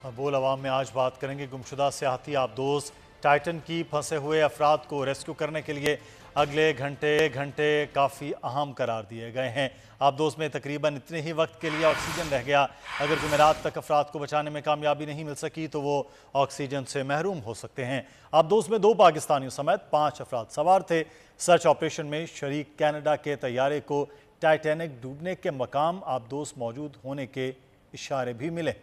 बोल अवाम में आज बात करेंगे गुमशुदा सियाहती आबदोज टाइटन की फंसे हुए अफराद को रेस्क्यू करने के लिए अगले घंटे काफ़ी अहम करार दिए गए हैं। आबदोज में तकरीबन इतने ही वक्त के लिए ऑक्सीजन रह गया। अगर जुमेरात तक अफराद को बचाने में कामयाबी नहीं मिल सकी तो वो ऑक्सीजन से महरूम हो सकते हैं। आबदोज में 2 पाकिस्तानियों समेत 5 अफराद सवार थे। सर्च ऑपरेशन में शरीक कनाडा के तैयारे को टाइटैनिक डूबने के मकाम आबदोज मौजूद होने के इशारे भी मिले।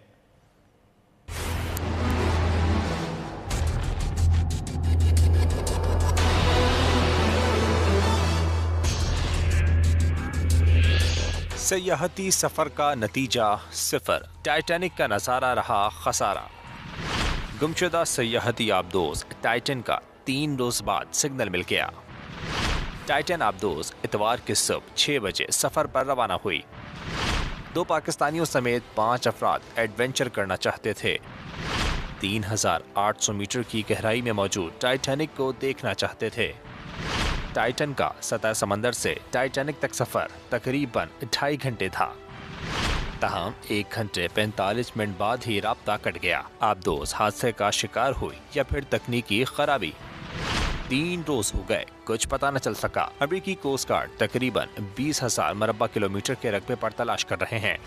सयाहती सफर का नतीजा 0। टाइटैनिक का नजारा रहा खसारा। गुमशुदा सयाहती आबदोज टाइटन का 3 रोज बाद सिग्नल मिल गया। टाइटन आबदोज इतवार की सुबह 6 बजे सफर पर रवाना हुई। 2 पाकिस्तानियों समेत 5 अफराद एडवेंचर करना चाहते थे। 3800 मीटर की गहराई में मौजूद टाइटैनिक को देखना चाहते थे। टाइटन का सतह समंदर से टाइटैनिक तक सफर तकरीबन 2.5 घंटे था। तहम 1 घंटे 45 मिनट बाद ही राब्ता कट गया। आबदोज हादसे का शिकार हुई या फिर तकनीकी खराबी। 3 रोज हो गए, कुछ पता न चल सका। अमेरिकी कोस्ट गार्ड तकरीबन 20,000 मरबा किलोमीटर के रकबे पर तलाश कर रहे हैं।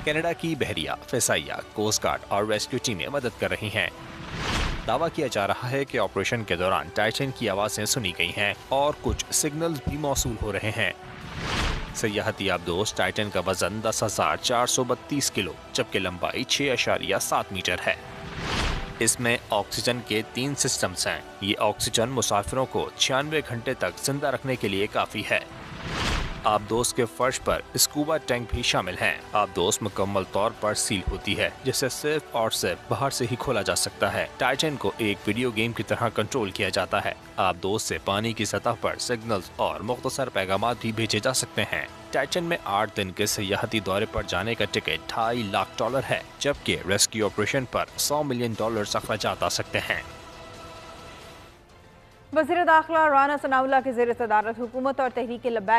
कनाडा की बहरिया, फिसाइया, कोस्ट गार्ड और रेस्क्यू टीमें मदद कर रही हैं। दावा किया जा रहा है कि ऑपरेशन के दौरान टाइटन की आवाजें सुनी गई हैं और कुछ सिग्नल्स भी मौसूल हो रहे हैं। सयाहती आबदोज टाइटन का वजन 10,432 किलो जबकि लंबाई 6.7 मीटर है। इसमें ऑक्सीजन के 3 सिस्टम्स हैं। ये ऑक्सीजन मुसाफिरों को 96 घंटे तक जिंदा रखने के लिए काफी है। आबदोज के फर्श पर स्कूबा टैंक भी शामिल हैं। आबदोज मुकम्मल तौर पर सील होती है जिसे सिर्फ और सिर्फ बाहर से ही खोला जा सकता है। टाइटन को एक वीडियो गेम की तरह कंट्रोल किया जाता है। आबदोज से पानी की सतह पर सिग्नल्स और मुख्तसर पैगामात भी भेजे जा सकते हैं। टाइटन में 8 दिन के सयाहती दौरे पर जाने का टिकट $2.5 लाख है, जबकि रेस्क्यू ऑपरेशन पर $100 मिलियन अखराजात आ सकते हैं। वज़ीर दाखिला राना सनाउल्लाह की ज़ेर सदारत हुकूमत और तहरीक लब्बैक